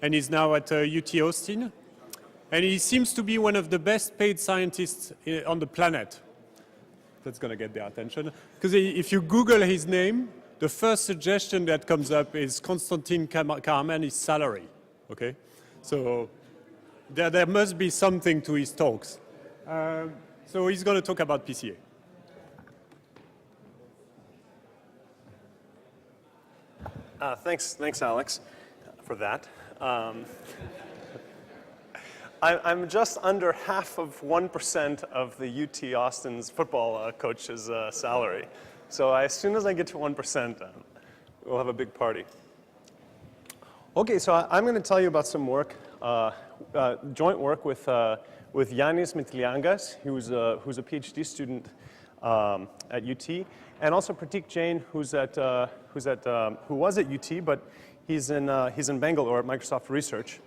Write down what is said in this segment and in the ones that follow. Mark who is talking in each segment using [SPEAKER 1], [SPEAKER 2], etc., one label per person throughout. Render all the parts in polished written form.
[SPEAKER 1] and he's now at UT Austin. And he seems to be one of the best paid scientists on the planet. That's going to get their attention. Because if you Google his name, the first suggestion that comes up is Constantine Caramanis' salary. Okay? So there must be something to his talks. So he's going to talk about PCA.
[SPEAKER 2] Thanks, Alex, for that. I'm just under half of 1% of the UT Austin's football coach's salary. So as soon as I get to 1%, we'll have a big party. Okay, so I'm going to tell you about some work, joint work with Yanis Mitliangas, who's a PhD student at UT, and also Pratik Jain, who was at UT, but he's in Bangalore at Microsoft Research,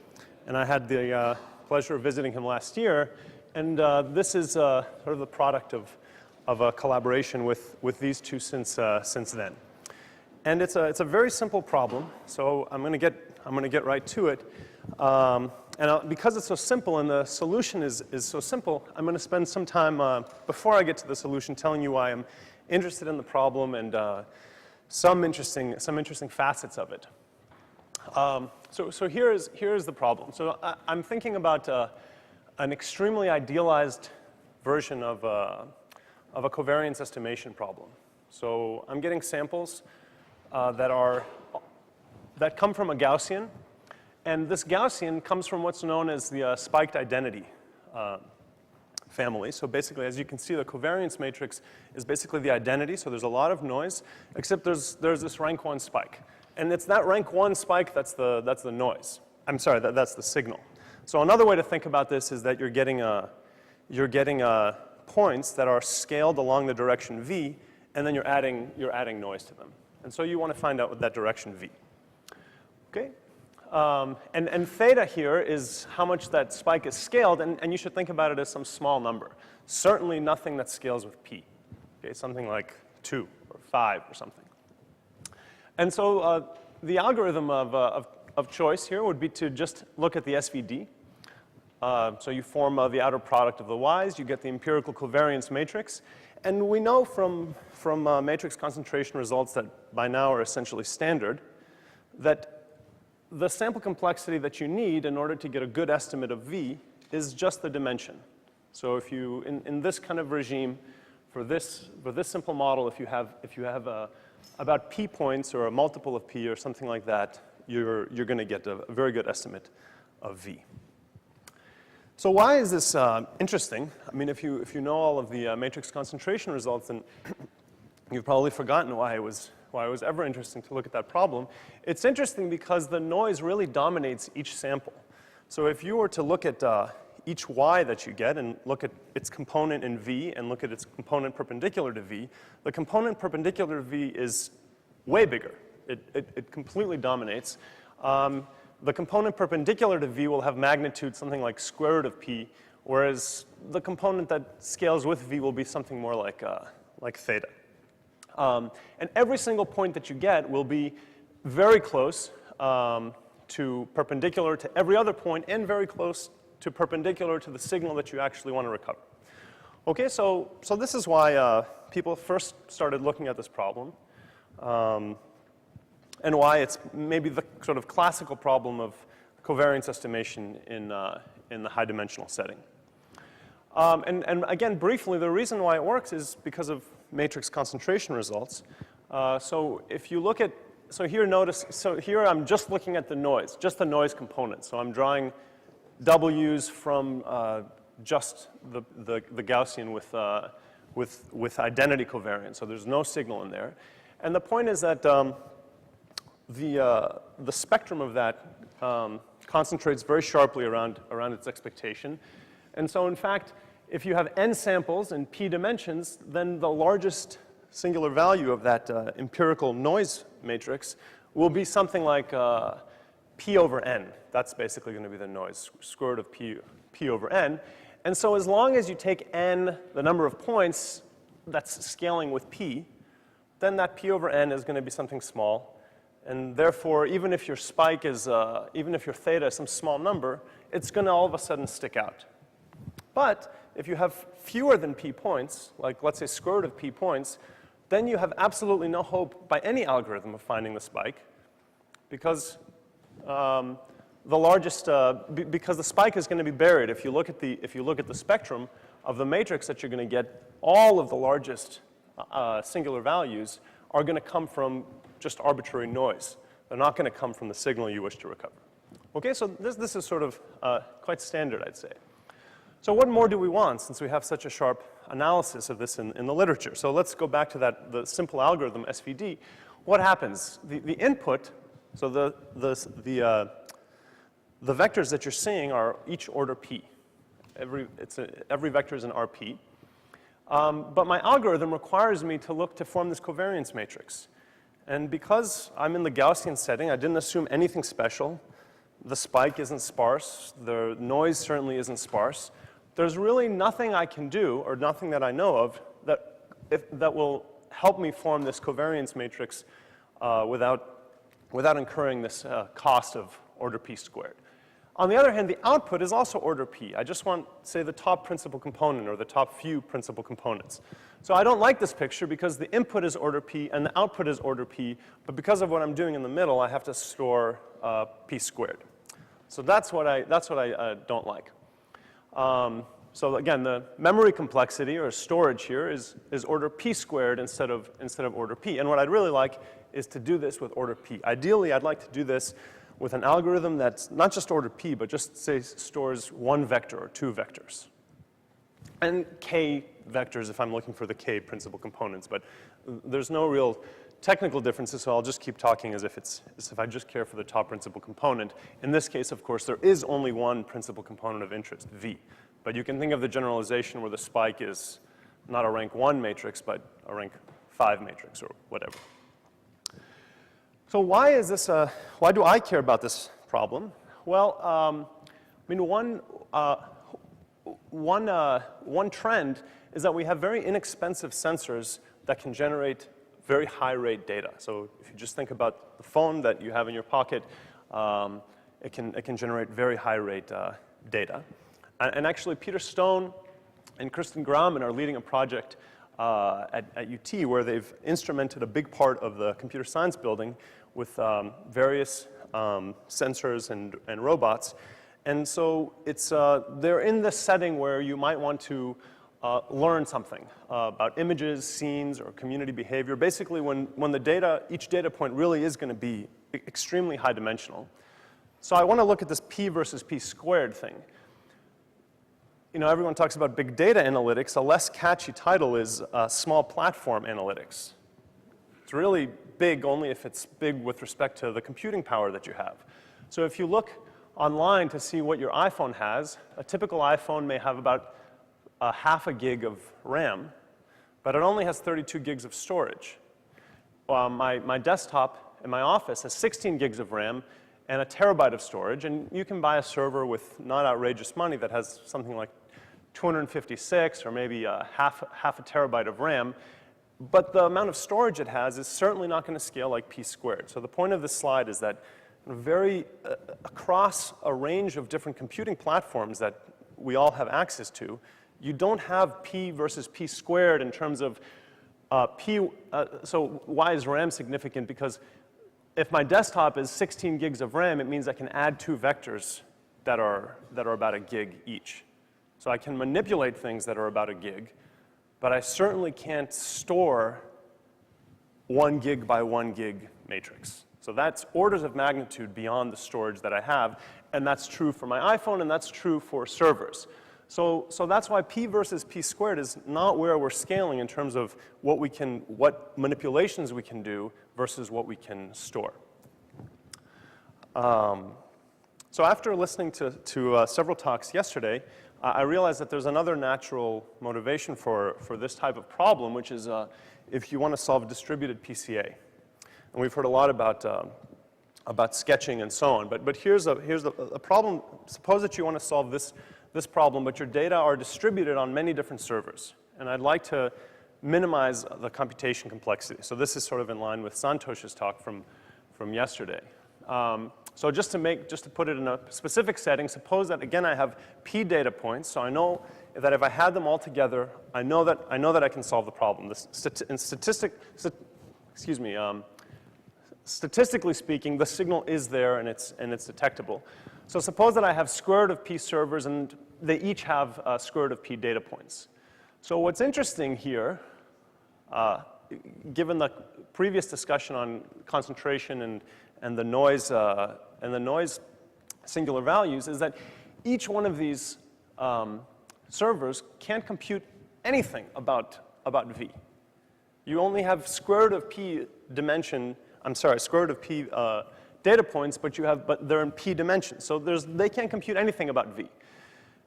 [SPEAKER 2] and I had the pleasure of visiting him last year, and this is sort of the product of a collaboration with these two since then. And it's a very simple problem, so I'm going to get right to it. Because it's so simple and the solution is so simple, I'm going to spend some time before I get to the solution telling you why I'm interested in the problem and some interesting facets of it. So here's the problem. So I'm thinking about an extremely idealized version of a covariance estimation problem. So I'm getting samples that come from a Gaussian, and this Gaussian comes from what's known as the spiked identity family. So basically, as you can see, the covariance matrix is basically the identity. So there's a lot of noise, except there's this rank 1 spike. And it's that rank 1 spike that's the noise. I'm sorry, that's the signal. So another way to think about this is that you're getting points that are scaled along the direction v, and then you're adding noise to them. And so you want to find out what that direction v. Okay? And theta here is how much that spike is scaled, and you should think about it as some small number. Certainly nothing that scales with p. Okay, something like 2 or 5 or something. And so the algorithm of choice here would be to just look at the SVD. So you form the outer product of the y's, you get the empirical covariance matrix, and we know from matrix concentration results that by now are essentially standard that the sample complexity that you need in order to get a good estimate of v is just the dimension. So if you, in this kind of regime, for this simple model, if you have about p points or a multiple of p or something like that, you're going to get a very good estimate of v. So why is this interesting? I mean, if you know all of the matrix concentration results, then you've probably forgotten why it was ever interesting to look at that problem. It's interesting because the noise really dominates each sample. So if you were to look at each y that you get and look at its component in v and look at its component perpendicular to v, the component perpendicular to v is way bigger. It completely dominates. The component perpendicular to v will have magnitude something like square root of p, whereas the component that scales with v will be something more like theta. And every single point that you get will be very close to perpendicular to every other point and very close to perpendicular to the signal that you actually want to recover. Okay, so this is why people first started looking at this problem and why it's maybe the sort of classical problem of covariance estimation in the high dimensional setting. And again, briefly, the reason why it works is because of matrix concentration results. So if you look at, so here I'm just looking at the noise, just the noise component. So I'm drawing W's from just the Gaussian with identity covariance. So there's no signal in there. And the point is that the spectrum of that concentrates very sharply around its expectation. And so in fact, if you have n samples in p dimensions, then the largest singular value of that empirical noise matrix will be something like p over n. That's basically going to be the noise, square root of p over n. And so as long as you take n, the number of points that's scaling with p, then that p over n is going to be something small. And therefore, even if your spike is, even if your theta is some small number, it's going to all of a sudden stick out. But if you have fewer than p points, like let's say square root of p points, then you have absolutely no hope by any algorithm of finding the spike, because the largest, because the spike is going to be buried. If you look at the spectrum of the matrix that you're going to get, all of the largest singular values are going to come from just arbitrary noise. They're not going to come from the signal you wish to recover. Okay, so this is sort of quite standard, I'd say. So what more do we want, since we have such a sharp analysis of this in the literature? So let's go back to the simple algorithm, SVD. What happens? The input, so the vectors that you're seeing are each order p. Every vector is an RP. But my algorithm requires me to form this covariance matrix. And because I'm in the Gaussian setting, I didn't assume anything special. The spike isn't sparse. The noise certainly isn't sparse. There's really nothing I can do, or nothing that I know of, that will help me form this covariance matrix without incurring this cost of order p squared. On the other hand, the output is also order p. I just want, say, the top principal component or the top few principal components. So I don't like this picture because the input is order p and the output is order p, but because of what I'm doing in the middle, I have to store p squared. So that's what I don't like. So again, the memory complexity or storage here is order p squared instead of order p. And what I'd really like is to do this with order p. Ideally, I'd like to do this with an algorithm that's not just order p, but just, say, stores one vector or two vectors. And k vectors if I'm looking for the k principal components. But there's no real technical differences, so I'll just keep talking as if I just care for the top principal component. In this case, of course, there is only one principal component of interest, v. But you can think of the generalization where the spike is not a rank 1 matrix, but a rank 5 matrix or whatever. So why is this, why do I care about this problem? Well, I mean, one trend is that we have very inexpensive sensors that can generate very high rate data. So if you just think about the phone that you have in your pocket, it can generate very high rate data. And actually, Peter Stone and Kristen Grauman are leading a project at UT where they've instrumented a big part of the computer science building with various sensors and robots. And so they're in this setting where you might want to learn something about images, scenes, or community behavior. Basically, when the data, each data point really is going to be extremely high dimensional. So I want to look at this p versus p squared thing. You know, everyone talks about big data analytics. A less catchy title is small platform analytics. It's really big only if it's big with respect to the computing power that you have. So if you look online to see what your iPhone has, a typical iPhone may have about half a gig of RAM, but it only has 32 gigs of storage. My desktop in my office has 16 gigs of RAM and a terabyte of storage, and you can buy a server with not outrageous money that has something like 256 or maybe half a terabyte of RAM, but the amount of storage it has is certainly not going to scale like p squared. So the point of this slide is that across a range of different computing platforms that we all have access to, you don't have p versus p squared in terms of so why is RAM significant? Because if my desktop is 16 gigs of RAM, it means I can add two vectors that are about a gig each. So I can manipulate things that are about a gig, but I certainly can't store 1 gig by 1 gig matrix. So that's orders of magnitude beyond the storage that I have, and that's true for my iPhone, and that's true for servers. So that's why p versus p squared is not where we're scaling in terms of what manipulations we can do versus what we can store. So after listening to several talks yesterday, I realized that there's another natural motivation for this type of problem, which is if you want to solve distributed PCA. And we've heard a lot about sketching and so on. But here's a problem. Suppose that you want to solve this problem, but your data are distributed on many different servers. And I'd like to minimize the computation complexity. So this is sort of in line with Santosh's talk from yesterday. So just to put it in a specific setting, suppose that again I have p data points. So I know that if I had them all together, I know that I can solve the problem. Statistically speaking, the signal is there and it's detectable. So suppose that I have square root of p servers and they each have square root of p data points. So what's interesting here, given the previous discussion on concentration and the noise singular values, is that each one of these servers can't compute anything about V. You only have square root of p square root of p data points, but they're in p dimensions. So they can't compute anything about V.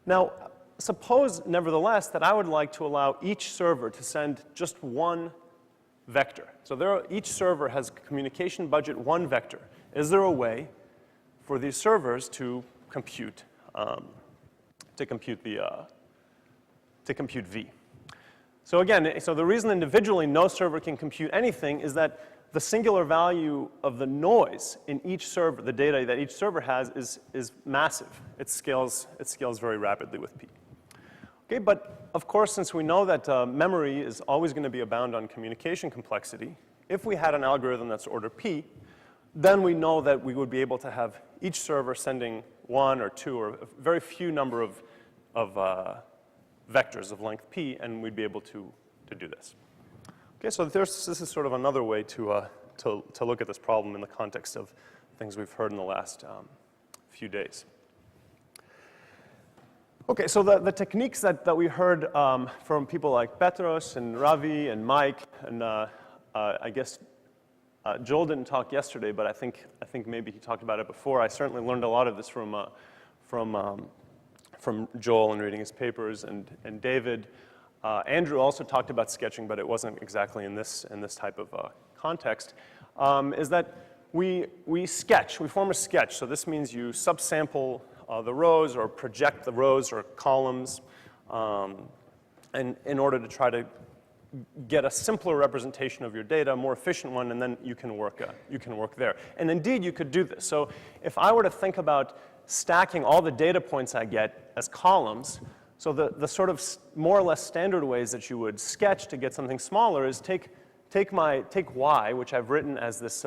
[SPEAKER 2] Now, suppose, nevertheless, that I would like to allow each server to send just one vector. So each server has communication budget one vector. Is there a way for these servers to compute V? So again, the reason individually no server can compute anything is that the singular value of the noise in each server, the data that each server has, is massive. It scales very rapidly with P. Okay, but of course, since we know that memory is always going to be a bound on communication complexity, if we had an algorithm that's order P, then we know that we would be able to have each server sending one or two or a very few number of vectors of length P, and we'd be able to do this. Okay, so this is sort of another way to look at this problem in the context of things we've heard in the last few days. Okay, so the techniques that we heard from people like Petros and Ravi and Mike, and I guess Joel didn't talk yesterday, but I think maybe he talked about it before. I certainly learned a lot of this from Joel and reading his papers, and David. Andrew also talked about sketching, but it wasn't exactly in this type of context, is that we form a sketch. So this means you subsample the rows or project the rows or columns and in order to try to get a simpler representation of your data, a more efficient one, and then you can work there. And indeed, you could do this. So if I were to think about stacking all the data points I get as columns, so the sort of more or less standard ways that you would sketch to get something smaller is take Y, which I've written as this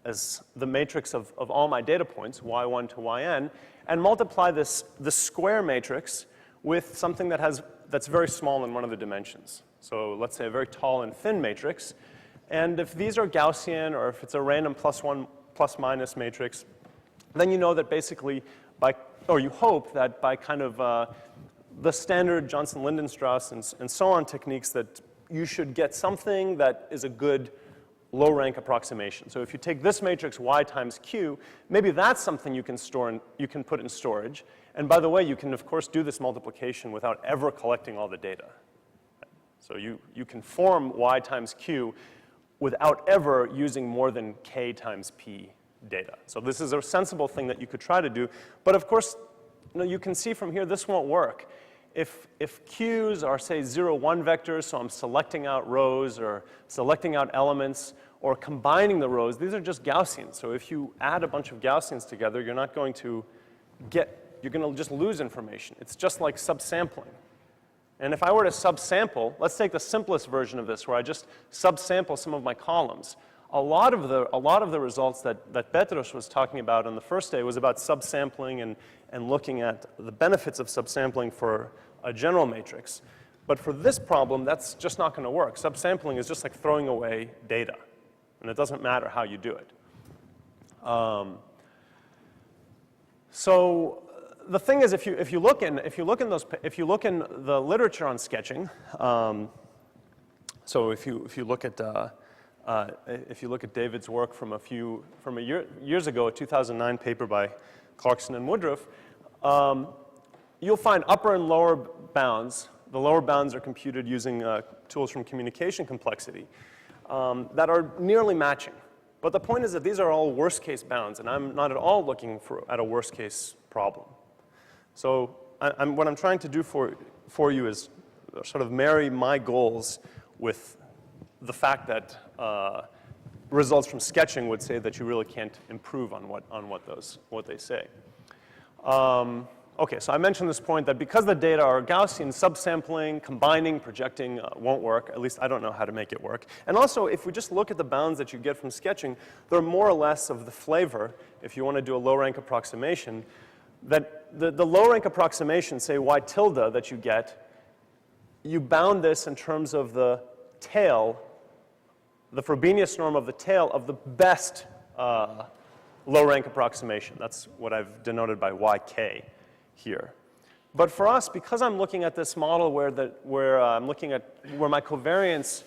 [SPEAKER 2] as the matrix of all my data points, Y1 to Yn, and multiply this square matrix with something that's very small in one of the dimensions. So let's say a very tall and thin matrix. And if these are Gaussian or if it's a random plus minus matrix, then you know that basically you hope that by kind of the standard Johnson-Lindenstrauss and so on techniques that you should get something that is a good low-rank approximation. So if you take this matrix Y times Q, maybe that's something you can store and you can put in storage. And by the way, you can of course do this multiplication without ever collecting all the data. So you can form Y times Q without ever using more than K times P data. So this is a sensible thing that you could try to do. But of course, you can see from here this won't work. If Qs are, say, 0, 1 vectors, so I'm selecting out rows or selecting out elements or combining the rows, these are just Gaussians. So if you add a bunch of Gaussians together, you're going to just lose information. It's just like subsampling. And if I were to subsample, let's take the simplest version of this where I just subsample some of my columns. A lot of the results that Petros was talking about on the first day was about subsampling and looking at the benefits of subsampling for a general matrix. But for this problem, that's just not going to work. Subsampling is just like throwing away data, and it doesn't matter how you do it. So the thing is, if you look in the literature on sketching, so if you look at David's work from years ago, a 2009 paper by Clarkson and Woodruff, you'll find upper and lower bounds. The lower bounds are computed using tools from communication complexity that are nearly matching. But the point is that these are all worst case bounds, and I'm not at all looking at a worst case problem. So what I'm trying to do for you is sort of marry my goals with the fact that results from sketching would say that you really can't improve on what they say. Okay, so I mentioned this point that because the data are Gaussian, subsampling, combining, projecting won't work. At least I don't know how to make it work. And also, if we just look at the bounds that you get from sketching, they're more or less of the flavor, if you want to do a low-rank approximation, that the low-rank approximation, say y tilde that you get, you bound this in terms of the tail, the Frobenius norm of the tail of the best low-rank approximation. That's what I've denoted by yk here. But for us, because I'm looking at this model where I'm looking at where my covariance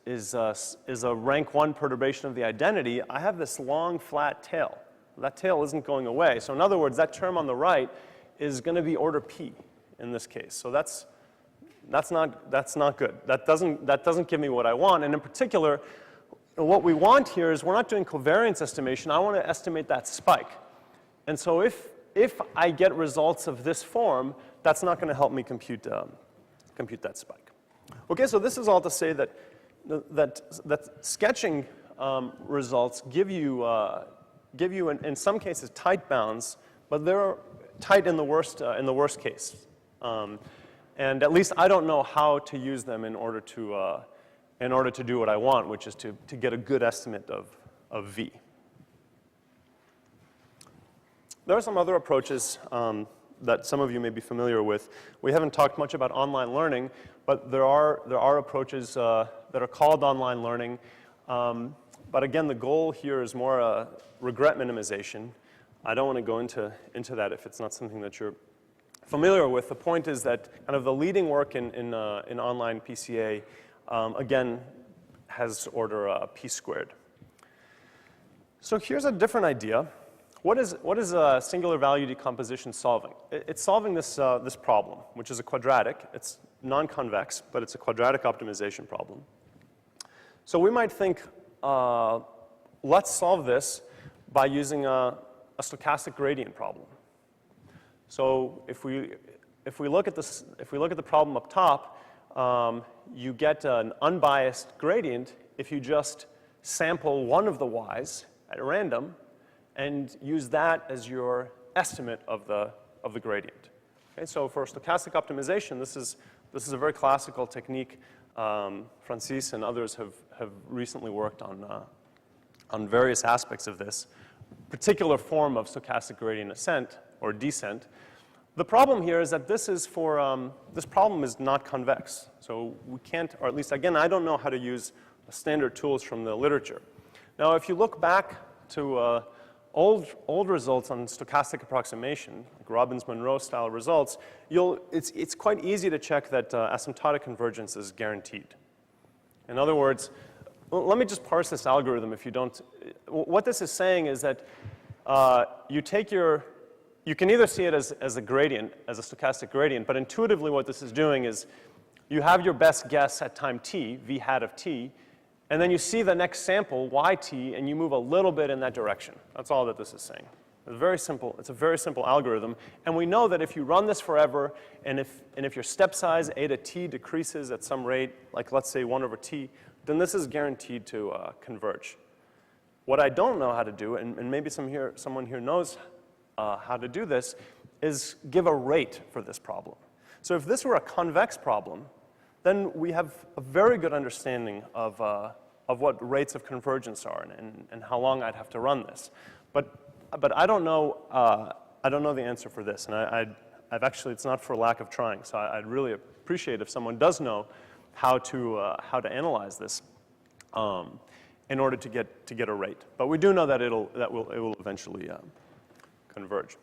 [SPEAKER 2] is a rank 1 perturbation of the identity, I have this long flat tail. That tail isn't going away. So in other words, that term on the right is going to be order p in this case. So that's not good. That doesn't give me what I want. And in particular, what we want here is we're not doing covariance estimation. I want to estimate that spike. And so if I get results of this form, that's not going to help me compute that spike. Okay, so this is all to say that sketching results give you in some cases tight bounds, but they're tight in the worst case. And at least I don't know how to use them in order to do what I want, which is to get a good estimate of V. There are some other approaches that some of you may be familiar with. We haven't talked much about online learning, but there are approaches that are called online learning. But again, the goal here is more regret minimization. I don't want to go into that if it's not something that you're familiar with. The point is that kind of the leading work in online PCA, again, has order p squared. So here's a different idea. What is a singular value decomposition solving? It's solving this problem, which is a quadratic. It's non-convex, but it's a quadratic optimization problem. So we might think, let's solve this by using a stochastic gradient problem. So if we look at the problem up top, you get an unbiased gradient if you just sample one of the y's at random and use that as your estimate of the gradient. Okay, so for stochastic optimization, this is a very classical technique. Francis and others have recently worked on various aspects of this particular form of stochastic gradient ascent or descent. The problem here is that this problem is not convex. So we can't, or at least again, I don't know how to use standard tools from the literature. Now, if you look back to old results on stochastic approximation, like Robbins-Monroe style results, it's quite easy to check that asymptotic convergence is guaranteed. In other words, let me just parse this algorithm if you don't. What this is saying is that you can either see it as a gradient, as a stochastic gradient, but intuitively what this is doing is you have your best guess at time t, v hat of t, and then you see the next sample, yt, and you move a little bit in that direction. That's all that this is saying. It's very simple. It's a very simple algorithm. And we know that if you run this forever, and if your step size, a to t, decreases at some rate, like let's say 1 over t, then this is guaranteed to converge. What I don't know how to do, and maybe someone here knows how to do this, is give a rate for this problem. So if this were a convex problem, then we have a very good understanding of what rates of convergence are and how long I'd have to run this. But I don't know the answer for this, and I've actually, it's not for lack of trying. So I'd really appreciate if someone does know how to analyze this in order to get a rate. But we do know that it will eventually converge.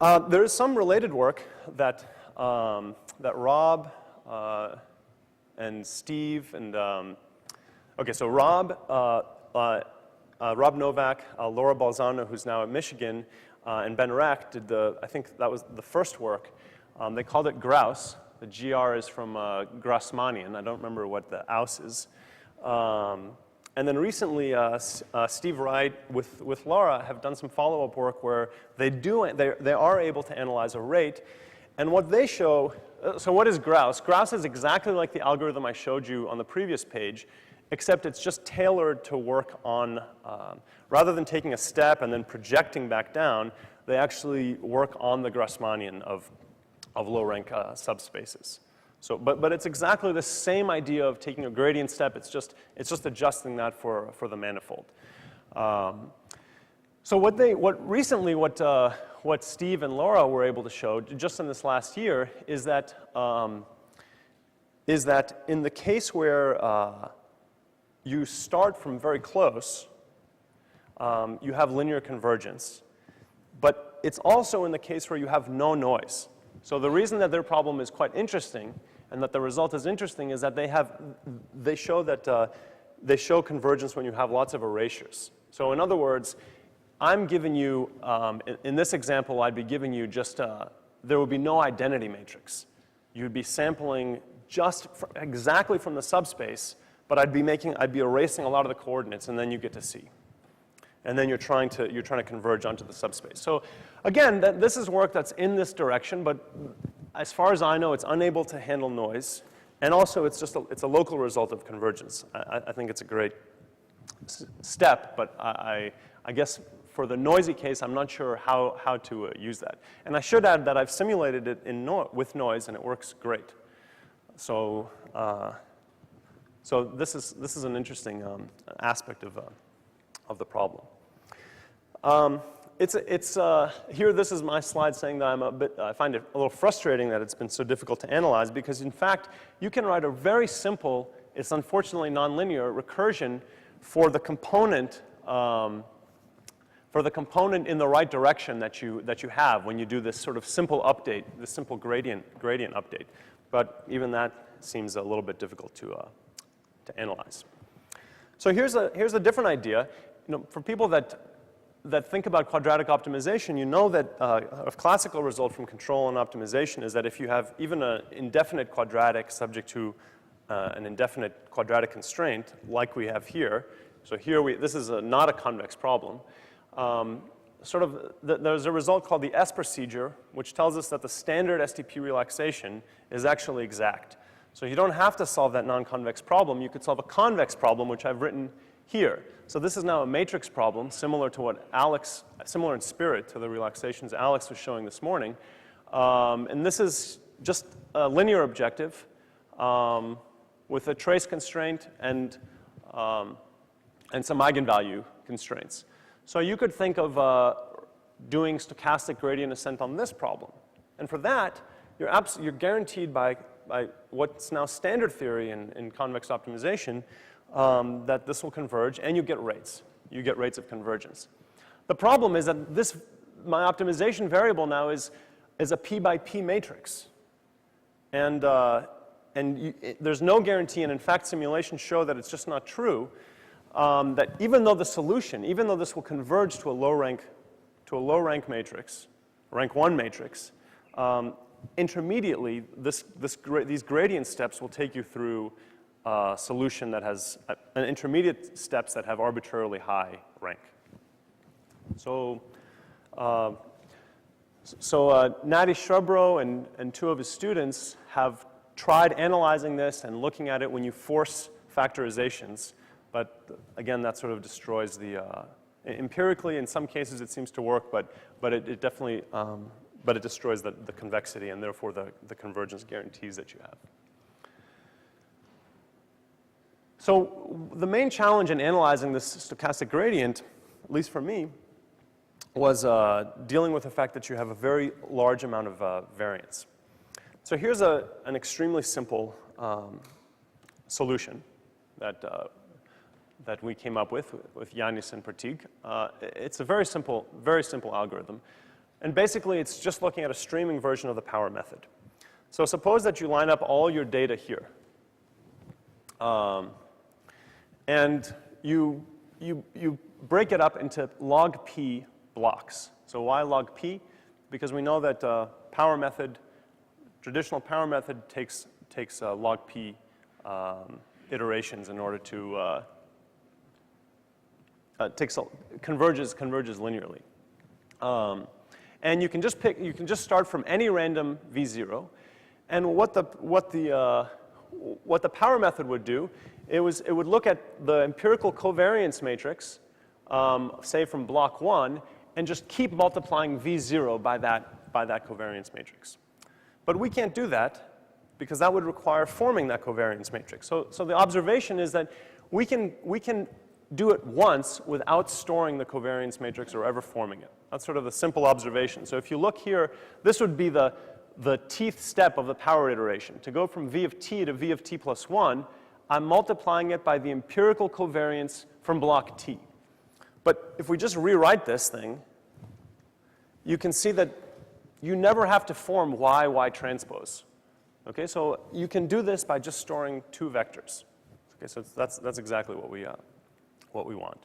[SPEAKER 2] There is some related work that Rob and Steve and okay, so Rob Novak, Laura Balzano, who's now at Michigan, and Ben Rack did I think that was the first work. They called it grouse. The GR is from Grassmannian. I don't remember what the aus is. And then recently, Steve Wright with Laura have done some follow-up work where they are able to analyze a rate. And what they show, so what is grouse? Grouse is exactly like the algorithm I showed you on the previous page, except it's just tailored to work on, rather than taking a step and then projecting back down, they actually work on the Grassmannian of low-rank subspaces. So, but it's exactly the same idea of taking a gradient step. It's just adjusting that for the manifold. So what Steve and Laura were able to show just in this last year is that in the case where you start from very close, you have linear convergence. But it's also in the case where you have no noise. So the reason that their problem is quite interesting and that the result is interesting is that they show convergence when you have lots of erasures. So in other words, I'm giving you, in this example, I'd be giving you just, there would be no identity matrix. You'd be sampling just exactly from the subspace, but I'd be erasing a lot of the coordinates, and then you get to C. And then you're trying to converge onto the subspace. So again, this is work that's in this direction, but as far as I know, it's unable to handle noise. And also, it's a local result of convergence. I think it's a great step, but I guess for the noisy case, I'm not sure how to use that. And I should add that I've simulated it with noise, and it works great. So this is an interesting aspect of the problem. Here, this is my slide saying that I find it a little frustrating that it's been so difficult to analyze because, in fact, you can write a very simple, it's unfortunately nonlinear recursion for the component in the right direction that you have when you do this sort of simple update, this simple gradient update. But even that seems a little bit difficult to analyze. So here's a different idea. For people that think about quadratic optimization, you know that a classical result from control and optimization is that if you have even an indefinite quadratic subject to an indefinite quadratic constraint, like we have here, so here this is not a convex problem, there's a result called the S procedure, which tells us that the standard STP relaxation is actually exact. So you don't have to solve that non-convex problem. You could solve a convex problem, which I've written here. So this is now a matrix problem, similar in spirit to the relaxations Alex was showing this morning. And this is just a linear objective with a trace constraint and some eigenvalue constraints. So you could think of doing stochastic gradient ascent on this problem. And for that, you're guaranteed by what's now standard theory in convex optimization that this will converge, and you get rates. You get rates of convergence. The problem is that my optimization variable now is a p by p matrix. And there's no guarantee, and in fact simulations show that it's just not true, that even though this will converge to a low rank matrix, rank 1 matrix, intermediately these gradient steps will take you through a solution that has intermediate steps that have arbitrarily high rank. So Nati Shrubro and two of his students have tried analyzing this and looking at it when you force factorizations. But again, that sort of destroys the, empirically in some cases it seems to work, but it definitely, but it destroys the convexity and therefore the convergence guarantees that you have. So the main challenge in analyzing this stochastic gradient, at least for me, was dealing with the fact that you have a very large amount of variance. So here's an extremely simple solution that we came up with Yanis and Pratik. It's a very simple algorithm. And basically, it's just looking at a streaming version of the power method. So suppose that you line up all your data here. And you break it up into log p blocks. So why log p? Because we know that traditional power method takes log p iterations in order to converges linearly. And you can just start from any random V0. And what the power method would do, it would look at the empirical covariance matrix, say from block 1, and just keep multiplying V0 by that covariance matrix. But we can't do that because that would require forming that covariance matrix. So the observation is that we can do it once without storing the covariance matrix or ever forming it. That's sort of the simple observation. So if you look here, this would be the tth step of the power iteration. To go from V of t to V of t plus 1, I'm multiplying it by the empirical covariance from block t. But if we just rewrite this thing, you can see that you never have to form y transpose. Okay, so you can do this by just storing 2 vectors. Okay, so that's exactly what we want.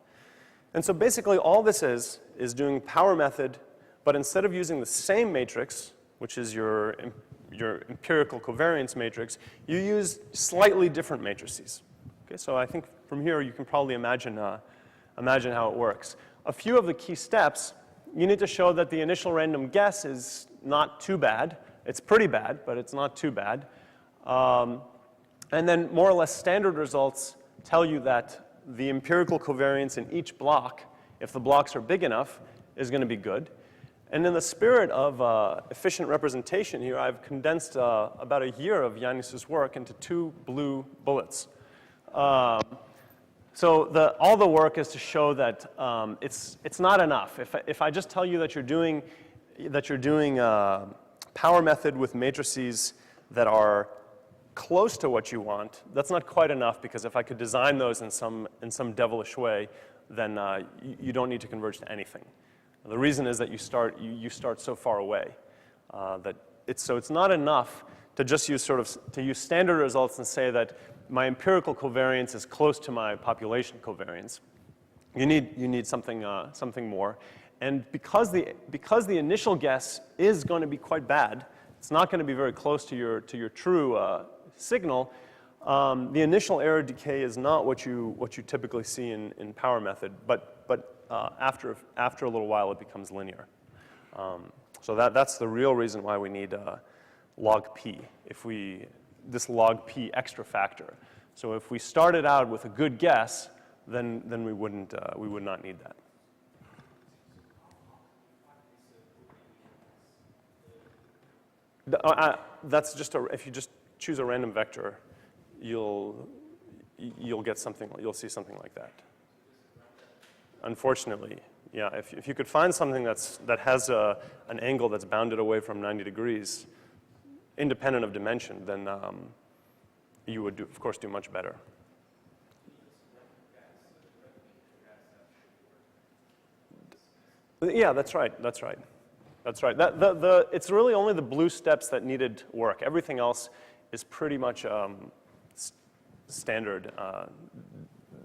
[SPEAKER 2] And so basically all this is doing power method, but instead of using the same matrix, which is your empirical covariance matrix, you use slightly different matrices. Okay, so I think from here you can probably imagine how it works. A few of the key steps, you need to show that the initial random guess is not too bad. It's pretty bad, but it's not too bad. And then more or less standard results tell you that the empirical covariance in each block, if the blocks are big enough, is going to be good. And in the spirit of efficient representation here, I've condensed about a year of Yannis's work into 2 blue bullets. So all the work is to show that it's not enough. If I just tell you that you're doing power method with matrices that are close to what you want, that's not quite enough, because if I could design those in some devilish way, then you don't need to converge to anything. The reason is that you start so far away that it's not enough to just use use standard results and say that my empirical covariance is close to my population covariance. You need something more. And because the initial guess is going to be quite bad, it's not going to be very close to your true signal. The initial error decay is not what you typically see in power method, but after a little while it becomes linear. So that's the real reason why we need log p. This log p extra factor. So if we started out with a good guess, then we would not need that. That's just if you just choose a random vector, you'll get something. You'll see something like that. Unfortunately, yeah. If you could find something that has an angle that's bounded away from 90 degrees, independent of dimension, then you would of course do much better. Yeah, that's right. That's right. That's right. It's really only the blue steps that needed work. Everything else is pretty much standard.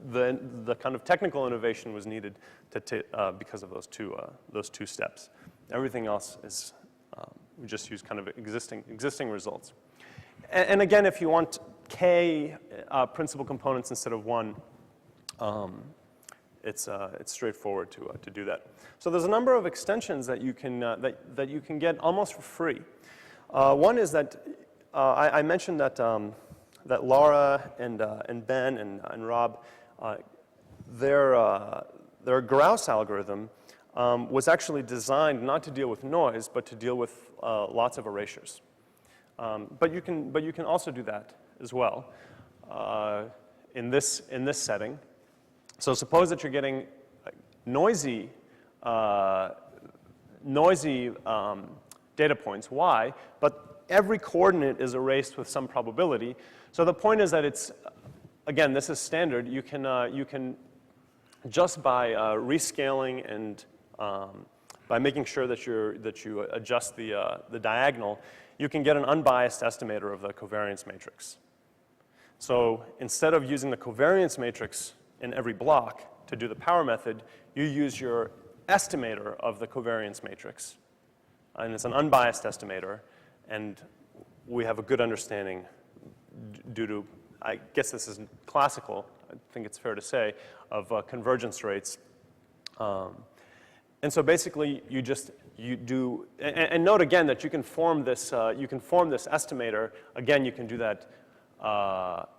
[SPEAKER 2] The kind of technical innovation was needed because of those two steps. Everything else is we just use kind of existing results. And again, if you want k principal components instead of 1, it's straightforward to do that. So there's a number of extensions that you can get almost for free. One is that I mentioned that Laura and Ben and Rob, their Grouse algorithm was actually designed not to deal with noise, but to deal with lots of erasures. But you can also do that as well in this setting. So suppose that you're getting noisy data points, y, but every coordinate is erased with some probability. So the point is that again, this is standard. You can just by rescaling and by making sure that you adjust the diagonal, you can get an unbiased estimator of the covariance matrix. So instead of using the covariance matrix in every block to do the power method, you use your estimator of the covariance matrix. And it's an unbiased estimator, and we have a good understanding due to, I guess this is classical, I think it's fair to say, of convergence rates. And so basically, you do, and note again that you can form this estimator. Again, you can do that.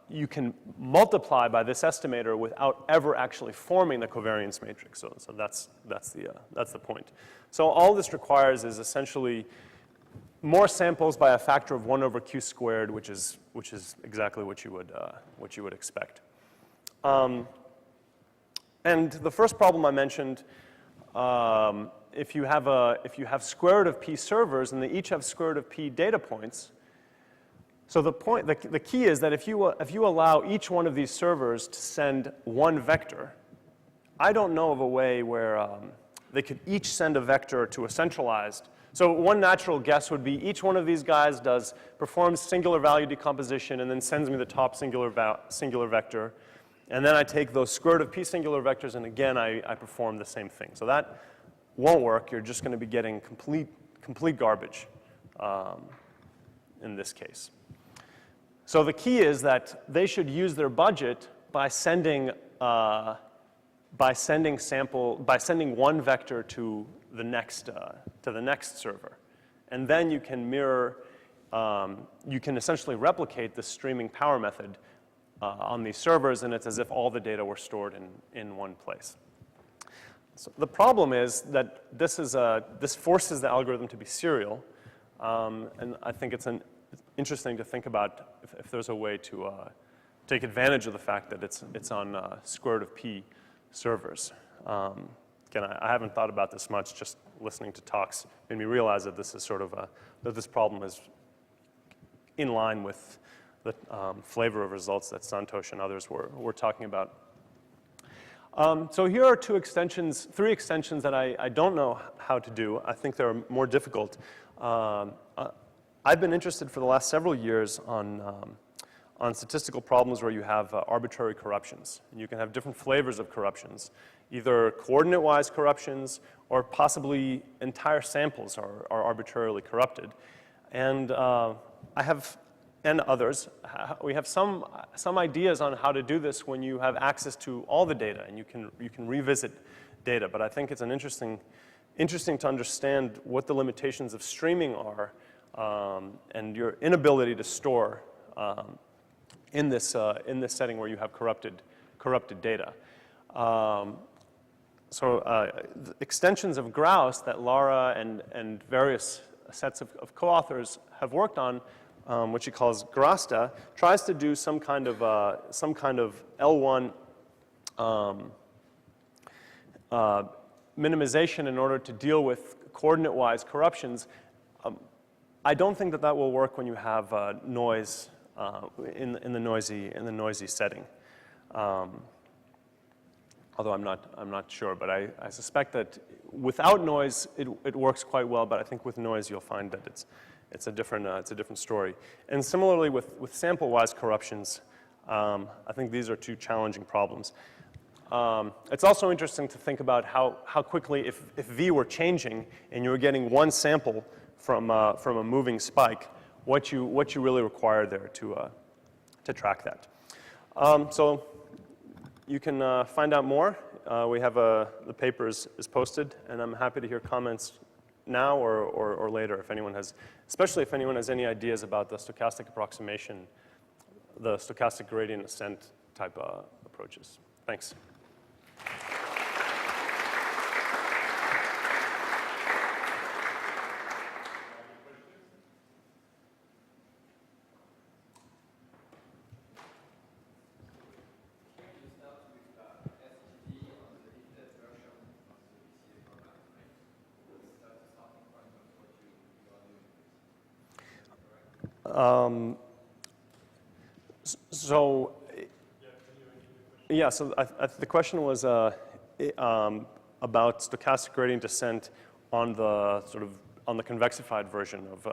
[SPEAKER 2] You can multiply by this estimator without ever actually forming the covariance matrix. So that's the point. So all this requires is essentially more samples by a factor of 1 over q squared, which is exactly what you would expect. And the first problem I mentioned, if you have square root of p servers and they each have square root of p data points, so the key is that if you allow each one of these servers to send one vector, I don't know of a way where they could each send a vector to a centralized. So one natural guess would be each one of these guys performs singular value decomposition and then sends me the top singular vector. And then I take those square root of p singular vectors and again I perform the same thing. So that won't work. You're just going to be getting complete garbage in this case. So the key is that they should use their budget by sending one vector to the next server, and then you can mirror. You can essentially replicate the streaming power method on these servers, and it's as if all the data were stored in one place. So the problem is that this forces the algorithm to be serial, and I think it's interesting to think about if there's a way to take advantage of the fact that it's on square root of p servers. Again, I haven't thought about this much. Just listening to talks made me realize that this is that this problem is in line with the flavor of results that Santosh and others were talking about. So here are three extensions that I don't know how to do. I think they're more difficult. I've been interested for the last several years on statistical problems where you have arbitrary corruptions. And you can have different flavors of corruptions, either coordinate-wise corruptions or possibly entire samples are arbitrarily corrupted. And and others, we have some ideas on how to do this when you have access to all the data and you can revisit data. But I think it's interesting to understand what the limitations of streaming are and your inability to store in this setting where you have corrupted data. The extensions of Grouse that Lara and various sets of co-authors have worked on, which he calls Grasta, tries to do some kind of L1 minimization in order to deal with coordinate-wise corruptions. I don't think that will work when you have noise in the noisy setting. Although I'm not sure, but I suspect that without noise it works quite well. But I think with noise you'll find that it's a different story. And similarly with sample-wise corruptions, I think these are two challenging problems. It's also interesting to think about how quickly, if V were changing and you were getting one sample from a moving spike, what you really require there to track that. So you can find out more. We have the paper is posted, and I'm happy to hear comments now or later especially if anyone has any ideas about the stochastic approximation, the stochastic gradient ascent type approaches. Thanks. So the question was about stochastic gradient descent on the convexified version of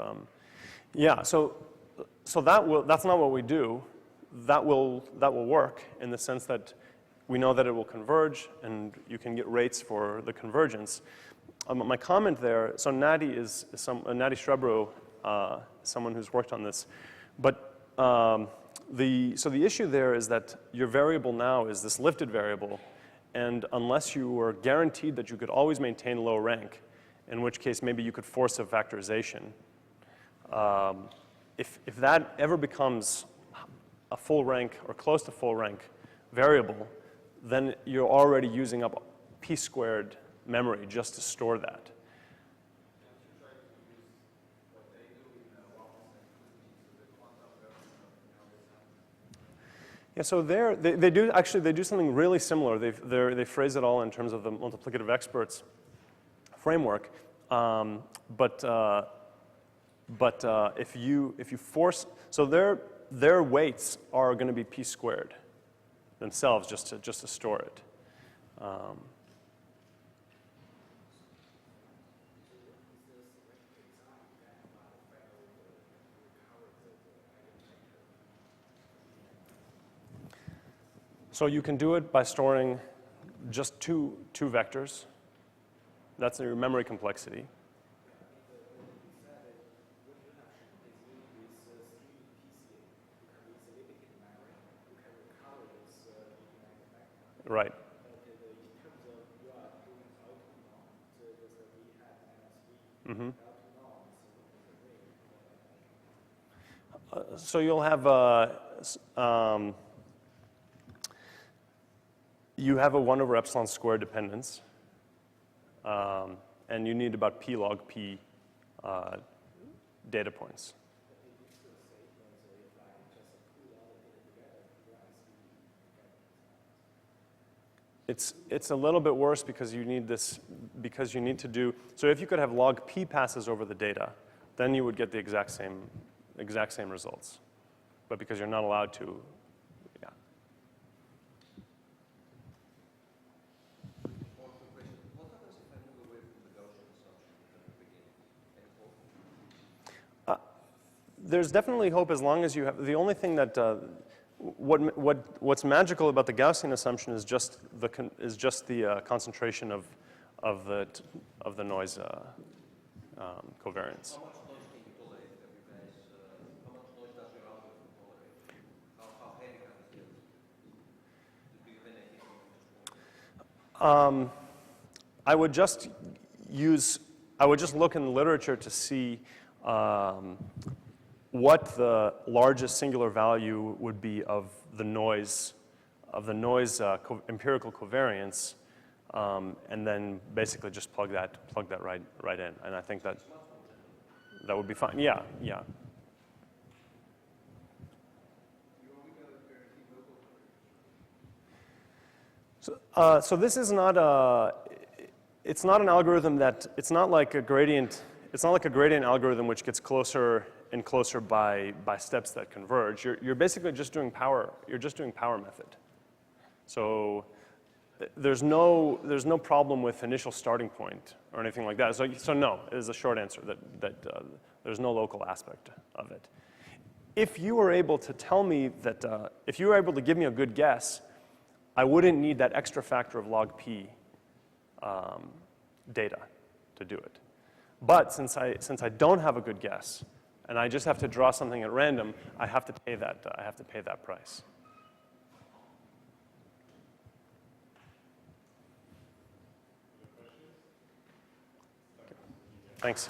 [SPEAKER 2] So that's not what we do. That will work in the sense that we know that it will converge, and you can get rates for the convergence. My comment there. So Nadi Nadi Strebro, someone who's worked on this, but the issue there is that your variable now is this lifted variable, and unless you were guaranteed that you could always maintain low rank, in which case maybe you could force a factorization. If that ever becomes a full rank or close to full rank variable, then you're already using up p squared memory just to store that. Yeah, so they do something really similar. They phrase it all in terms of the multiplicative experts framework, but if you force, so their weights are going to be p squared themselves just to store it. So you can do it by storing just two vectors. That's your memory complexity. Right. Mm-hmm. So you'll have you have a 1 over epsilon squared dependence, and you need about p log p data points. It's a little bit worse because you need to do, so if you could have log p passes over the data, then you would get the exact same results. But because you're not allowed to, yeah. There's definitely hope as long as you have, the only thing that, what's magical about the Gaussian assumption is just the concentration of the noise covariance.
[SPEAKER 3] How much noise can you tolerate? How much noise does your algorithm tolerate? How heavy can it get? Do you have anything?
[SPEAKER 2] I would just look in the literature to see what the largest singular value would be of the noise empirical covariance, and then basically just plug that right in, and I think that would be fine. Yeah, yeah. So this is not it's not an algorithm that, it's not like a gradient algorithm which gets closer and closer by steps that converge. You're basically just doing power method. So there's no problem with initial starting point or anything like that. So no, is the short answer, that there's no local aspect of it. If you were able to tell me that, if you were able to give me a good guess, I wouldn't need that extra factor of log p data to do it. But since I don't have a good guess, and I just have to draw something at random, I have to pay that price. Thanks.